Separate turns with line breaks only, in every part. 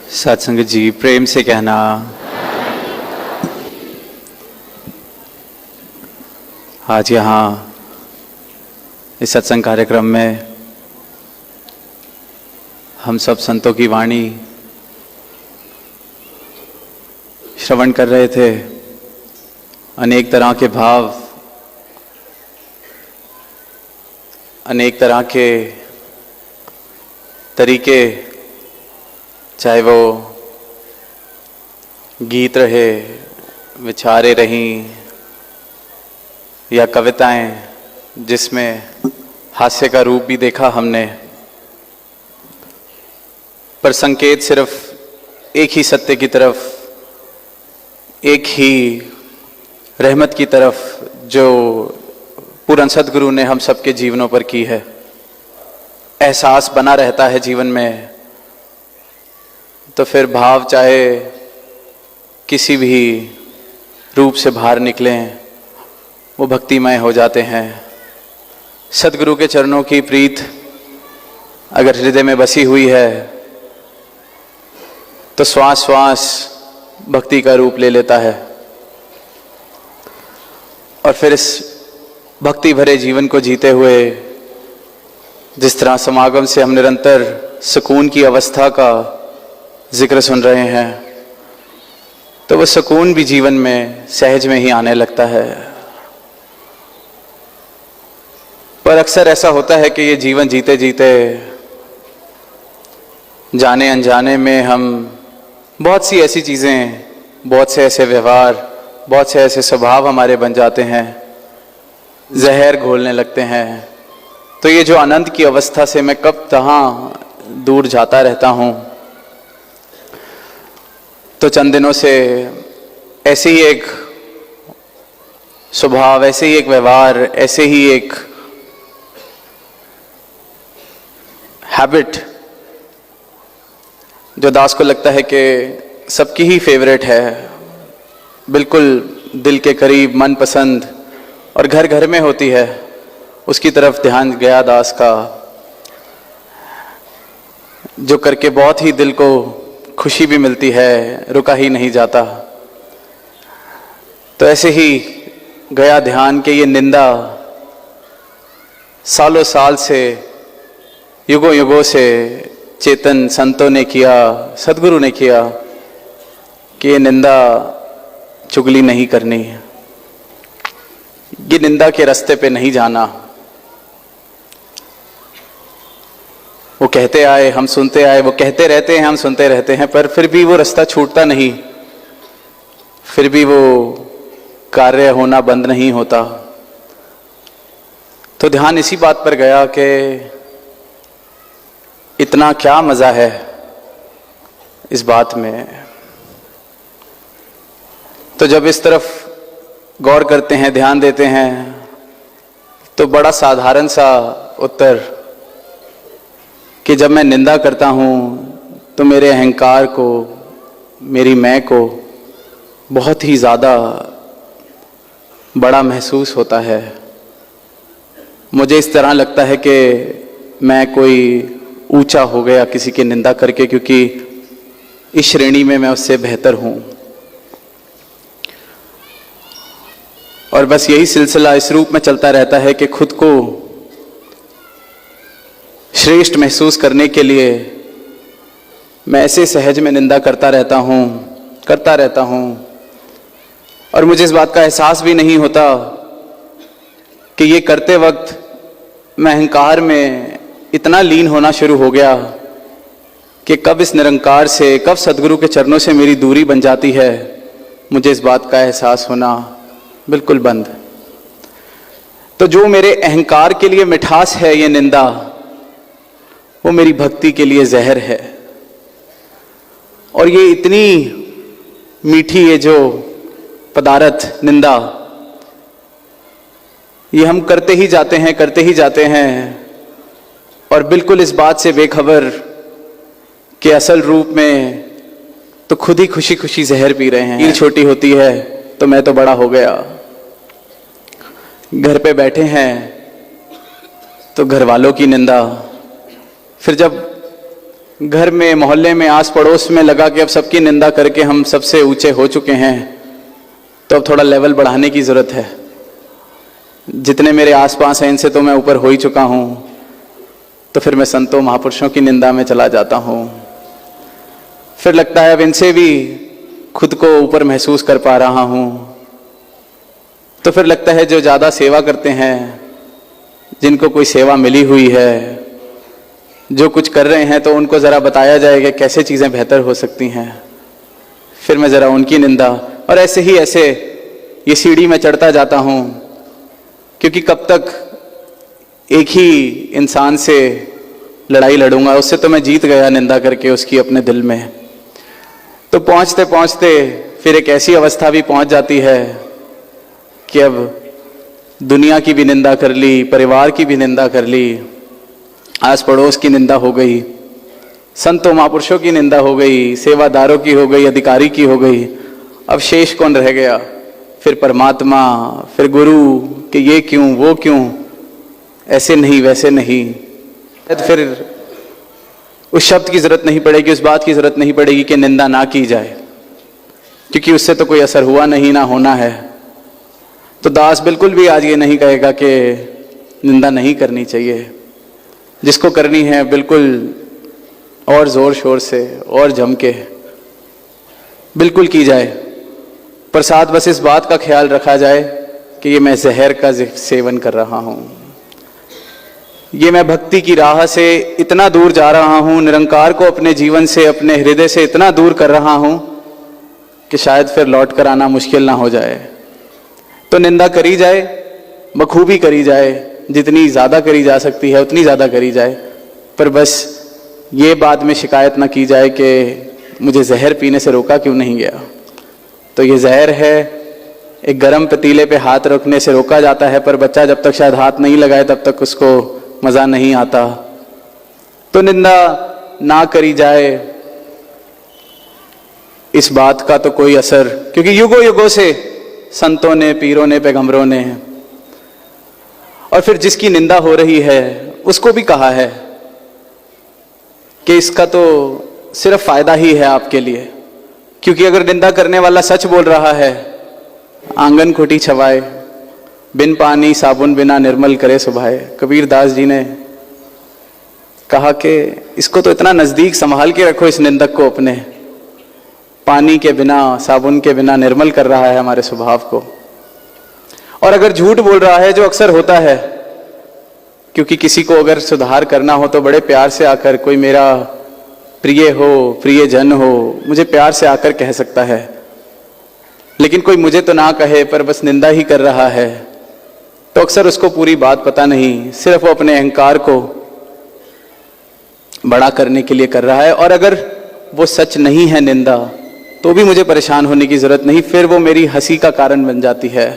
सत्संग जी प्रेम से कहना। आज यहाँ इस सत्संग कार्यक्रम में हम सब संतों की वाणी श्रवण कर रहे थे। अनेक तरह के भाव, अनेक तरह के तरीके, चाहे वो गीत रहे, विचारे रहीं या कविताएं, जिसमें हास्य का रूप भी देखा हमने, पर संकेत सिर्फ एक ही सत्य की तरफ, एक ही रहमत की तरफ जो पूर्ण सदगुरु ने हम सबके जीवनों पर की है। एहसास बना रहता है जीवन में, तो फिर भाव चाहे किसी भी रूप से बाहर निकलें, वो भक्तिमय हो जाते हैं। सदगुरु के चरणों की प्रीत अगर हृदय में बसी हुई है तो श्वास श्वास भक्ति का रूप ले लेता है। और फिर इस भक्ति भरे जीवन को जीते हुए जिस तरह समागम से हम निरंतर सुकून की अवस्था का जिक्र सुन रहे हैं, तो वो सुकून भी जीवन में सहज में ही आने लगता है। पर अक्सर ऐसा होता है कि ये जीवन जीते जीते जाने अनजाने में हम बहुत सी ऐसी चीज़ें, बहुत से ऐसे व्यवहार, बहुत से ऐसे स्वभाव हमारे बन जाते हैं, जहर घोलने लगते हैं। तो ये जो आनंद की अवस्था से मैं कब कहाँ दूर जाता रहता हूँ। तो चंद दिनों से ऐसे ही एक स्वभाव, ऐसे ही एक व्यवहार, ऐसे ही एक हैबिट जो दास को लगता है कि सबकी ही फेवरेट है, बिल्कुल दिल के करीब, मनपसंद और घर घर में होती है, उसकी तरफ ध्यान गया दास का, जो करके बहुत ही दिल को खुशी भी मिलती है, रुका ही नहीं जाता। तो ऐसे ही गया ध्यान के ये निंदा सालों साल से, युगों युगों से चेतन संतों ने किया, सदगुरु ने किया कि ये निंदा चुगली नहीं करनी, ये निंदा के रास्ते पे नहीं जाना। वो कहते आए, हम सुनते आए, वो कहते रहते हैं, हम सुनते रहते हैं, पर फिर भी वो रास्ता छूटता नहीं, फिर भी वो कार्य होना बंद नहीं होता। तो ध्यान इसी बात पर गया कि इतना क्या मजा है इस बात में। तो जब इस तरफ गौर करते हैं, ध्यान देते हैं, तो बड़ा साधारण सा उत्तर कि जब मैं निंदा करता हूँ तो मेरे अहंकार को, मेरी मैं को बहुत ही ज़्यादा बड़ा महसूस होता है। मुझे इस तरह लगता है कि मैं कोई ऊंचा हो गया किसी की निंदा करके, क्योंकि इस श्रेणी में मैं उससे बेहतर हूँ। और बस यही सिलसिला इस रूप में चलता रहता है कि खुद को श्रेष्ठ महसूस करने के लिए मैं ऐसे सहज में निंदा करता रहता हूँ, और मुझे इस बात का एहसास भी नहीं होता कि ये करते वक्त मैं अहंकार में इतना लीन होना शुरू हो गया कि कब इस निरंकार से, कब सदगुरु के चरणों से मेरी दूरी बन जाती है, मुझे इस बात का एहसास होना बिल्कुल बंद। तो जो मेरे अहंकार के लिए मिठास है ये निंदा, वो मेरी भक्ति के लिए जहर है। और ये इतनी मीठी है जो पदार्थ निंदा, ये हम करते ही जाते हैं, और बिल्कुल इस बात से बेखबर कि असल रूप में तो खुद ही खुशी खुशी जहर पी रहे हैं। ये छोटी होती है तो मैं तो बड़ा हो गया। घर पे बैठे हैं तो घर वालों की निंदा, फिर जब घर में, मोहल्ले में, आस पड़ोस में लगा कि अब सबकी निंदा करके हम सबसे ऊंचे हो चुके हैं, तो अब थोड़ा लेवल बढ़ाने की ज़रूरत है। जितने मेरे आसपास हैं इनसे तो मैं ऊपर हो ही चुका हूँ, तो फिर मैं संतों महापुरुषों की निंदा में चला जाता हूँ। फिर लगता है अब इनसे भी खुद को ऊपर महसूस कर पा रहा हूँ, तो फिर लगता है जो ज़्यादा सेवा करते हैं, जिनको कोई सेवा मिली हुई है, जो कुछ कर रहे हैं, तो उनको ज़रा बताया जाए कि कैसे चीज़ें बेहतर हो सकती हैं। फिर मैं ज़रा उनकी निंदा, और ऐसे ये सीढ़ी में चढ़ता जाता हूँ, क्योंकि कब तक एक ही इंसान से लड़ाई लड़ूंगा। उससे तो मैं जीत गया निंदा करके उसकी अपने दिल में। तो पहुँचते पहुँचते फिर एक ऐसी अवस्था भी पहुँच जाती है कि अब दुनिया की भी निंदा कर ली, परिवार की भी निंदा कर ली, आस पड़ोस की निंदा हो गई, संतों महापुरुषों की निंदा हो गई, सेवादारों की हो गई, अधिकारी की हो गई। अब शेष कौन रह गया? फिर परमात्मा, फिर गुरु, कि ये क्यों, वो क्यों, ऐसे नहीं, वैसे नहीं। तो फिर उस शब्द की जरूरत नहीं पड़ेगी, उस बात की जरूरत नहीं पड़ेगी कि निंदा ना की जाए, क्योंकि उससे तो कोई असर हुआ नहीं, ना होना है। तो दास बिल्कुल भी आज ये नहीं कहेगा कि निंदा नहीं करनी चाहिए। जिसको करनी है बिल्कुल और ज़ोर शोर से और जम के बिल्कुल की जाए। पर साथ बस इस बात का ख्याल रखा जाए कि ये मैं जहर का सेवन कर रहा हूँ, ये मैं भक्ति की राह से इतना दूर जा रहा हूँ, निरंकार को अपने जीवन से, अपने हृदय से इतना दूर कर रहा हूँ कि शायद फिर लौट कर आना मुश्किल ना हो जाए। तो निंदा करी जाए, बखूबी करी जाए, जितनी ज़्यादा करी जा सकती है उतनी ज़्यादा करी जाए, पर बस ये बाद में शिकायत ना की जाए कि मुझे जहर पीने से रोका क्यों नहीं गया। तो ये जहर है, एक गर्म पतीले पे हाथ रखने से रोका जाता है, पर बच्चा जब तक शायद हाथ नहीं लगाए तब तक उसको मज़ा नहीं आता। तो निंदा ना करी जाए, इस बात का तो कोई असर, क्योंकि युगों युगों से संतों ने, पीरों ने, पैगंबरों ने, और फिर जिसकी निंदा हो रही है उसको भी कहा है कि इसका तो सिर्फ फायदा ही है आपके लिए। क्योंकि अगर निंदा करने वाला सच बोल रहा है, आंगन खुटी छवाए, बिन पानी साबुन बिना निर्मल करे सुभाए। कबीर दास जी ने कहा कि इसको तो इतना नजदीक संभाल के रखो, इस निंदक को अपने, पानी के बिना, साबुन के बिना निर्मल कर रहा है हमारे स्वभाव को। और अगर झूठ बोल रहा है, जो अक्सर होता है, क्योंकि किसी को अगर सुधार करना हो तो बड़े प्यार से आकर, कोई मेरा प्रिय हो, प्रियजन हो, मुझे प्यार से आकर कह सकता है, लेकिन कोई मुझे तो ना कहे पर बस निंदा ही कर रहा है, तो अक्सर उसको पूरी बात पता नहीं, सिर्फ वो अपने अहंकार को बड़ा करने के लिए कर रहा है। और अगर वो सच नहीं है निंदा, तो भी मुझे परेशान होने की जरूरत नहीं, फिर वो मेरी हंसी का कारण बन जाती है।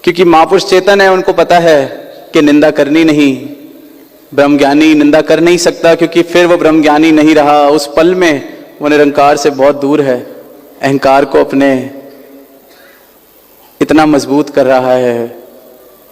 क्योंकि महापुरुष चेतन है, उनको पता है कि निंदा करनी नहीं। ब्रह्मज्ञानी निंदा कर नहीं सकता, क्योंकि फिर वो ब्रह्मज्ञानी नहीं रहा, उस पल में वो निरंकार से बहुत दूर है। अहंकार को अपने इतना मजबूत कर रहा है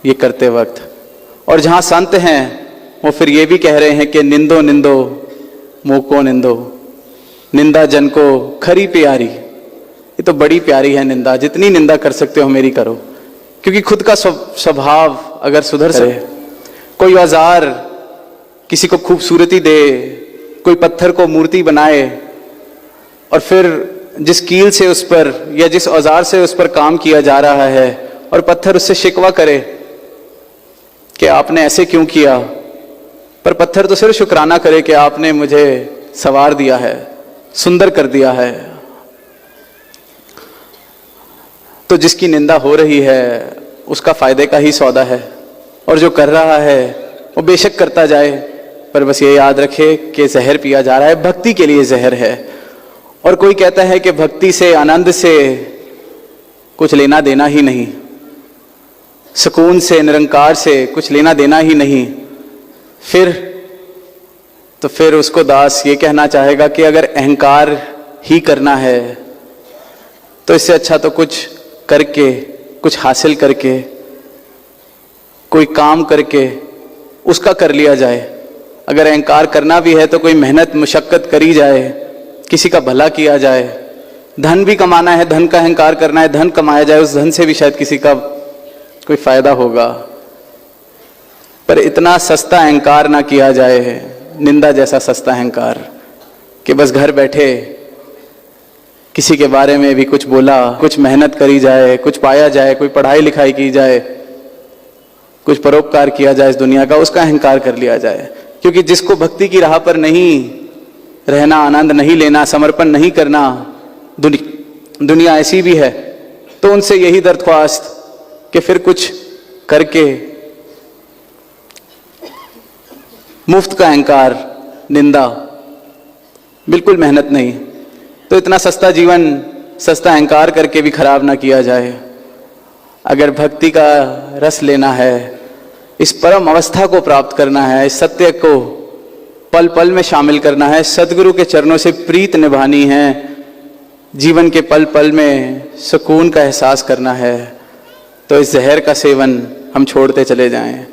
ये करते वक्त। और जहाँ संत हैं वो फिर ये भी कह रहे हैं कि निंदो निंदो मोको निंदो, निंदा जन को खरी प्यारी। ये तो बड़ी प्यारी है निंदा, जितनी निंदा कर सकते हो मेरी करो। क्योंकि खुद का स्वभाव अगर सुधर सके, कोई औजार किसी को खूबसूरती दे, कोई पत्थर को मूर्ति बनाए, और फिर जिस कील से उस पर या जिस औजार से उस पर काम किया जा रहा है, और पत्थर उससे शिकवा करे कि आपने ऐसे क्यों किया, पर पत्थर तो सिर्फ शुक्राना करे कि आपने मुझे संवार दिया है, सुंदर कर दिया है। तो जिसकी निंदा हो रही है उसका फायदे का ही सौदा है, और जो कर रहा है वो बेशक करता जाए, पर बस ये याद रखे कि जहर पिया जा रहा है, भक्ति के लिए जहर है। और कोई कहता है कि भक्ति से, आनंद से कुछ लेना देना ही नहीं, सुकून से, निरंकार से कुछ लेना देना ही नहीं, फिर उसको दास ये कहना चाहेगा कि अगर अहंकार ही करना है तो इससे अच्छा तो कुछ करके, कुछ हासिल करके, कोई काम करके उसका कर लिया जाए। अगर अहंकार करना भी है तो कोई मेहनत मुशक्कत करी जाए, किसी का भला किया जाए। धन भी कमाना है, धन का अहंकार करना है, धन कमाया जाए, उस धन से भी शायद किसी का कोई फायदा होगा। पर इतना सस्ता अहंकार ना किया जाए, निंदा जैसा सस्ता अहंकार, कि बस घर बैठे किसी के बारे में भी कुछ बोला, कुछ मेहनत करी जाए, कुछ पाया जाए, कोई पढ़ाई लिखाई की जाए, कुछ परोपकार किया जाए इस दुनिया का, उसका अहंकार कर लिया जाए। क्योंकि जिसको भक्ति की राह पर नहीं रहना, आनंद नहीं लेना, समर्पण नहीं करना, दुनिया ऐसी भी है, तो उनसे यही दरख्वास्त कि फिर कुछ करके मुफ्त का अहंकार, निंदा, बिल्कुल मेहनत नहीं। तो इतना सस्ता जीवन सस्ता अहंकार करके भी खराब ना किया जाए। अगर भक्ति का रस लेना है, इस परम अवस्था को प्राप्त करना है, इस सत्य को पल पल में शामिल करना है, सदगुरु के चरणों से प्रीत निभानी है, जीवन के पल पल में सुकून का एहसास करना है, तो इस जहर का सेवन हम छोड़ते चले जाएं।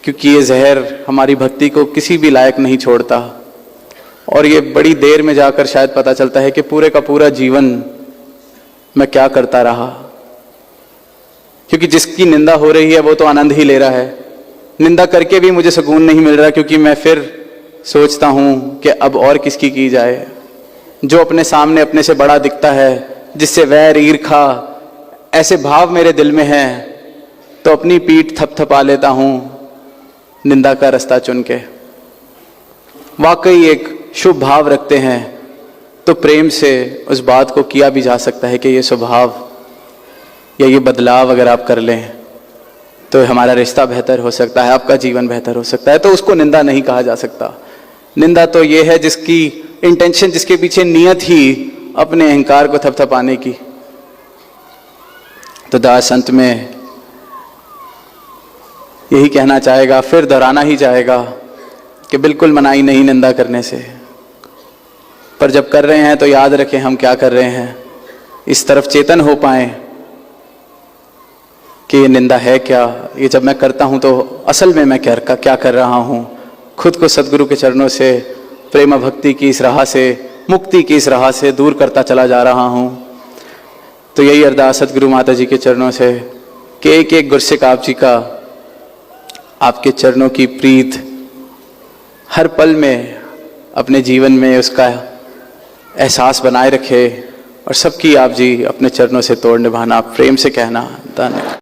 क्योंकि ये जहर हमारी भक्ति को किसी भी लायक नहीं छोड़ता, और ये बड़ी देर में जाकर शायद पता चलता है कि पूरे का पूरा जीवन मैं क्या करता रहा। क्योंकि जिसकी निंदा हो रही है वो तो आनंद ही ले रहा है, निंदा करके भी मुझे सुकून नहीं मिल रहा, क्योंकि मैं फिर सोचता हूँ कि अब और किसकी की जाए। जो अपने सामने अपने से बड़ा दिखता है, जिससे वैर ईर्खा ऐसे भाव मेरे दिल में है, तो अपनी पीठ थपथपा लेता हूँ निंदा का रास्ता चुन के। वाकई एक शुभ भाव रखते हैं तो प्रेम से उस बात को किया भी जा सकता है कि ये स्वभाव या ये बदलाव अगर आप कर लें तो हमारा रिश्ता बेहतर हो सकता है, आपका जीवन बेहतर हो सकता है। तो उसको निंदा नहीं कहा जा सकता। निंदा तो ये है जिसकी इंटेंशन, जिसके पीछे नियत ही अपने अहंकार को थपथपाने की। तो दास अंत में यही कहना चाहेगा, फिर दोहराना ही चाहेगा कि बिल्कुल मनाही नहीं निंदा करने से, पर जब कर रहे हैं तो याद रखें हम क्या कर रहे हैं, इस तरफ चेतन हो पाएं कि ये निंदा है क्या, ये जब मैं करता हूं तो असल में मैं क्या कर रहा हूं। खुद को सदगुरु के चरणों से, प्रेम भक्ति की इस राह से, मुक्ति की इस राह से दूर करता चला जा रहा हूं। तो यही अरदास सदगुरु माता जी के चरणों से कि एक एक गुरसिक आप जी का, आपके चरणों की प्रीत हर पल में अपने जीवन में उसका एहसास बनाए रखे, और सबकी आप जी अपने चरणों से तोड़ निभाना, प्रेम से कहना। धन्यवाद।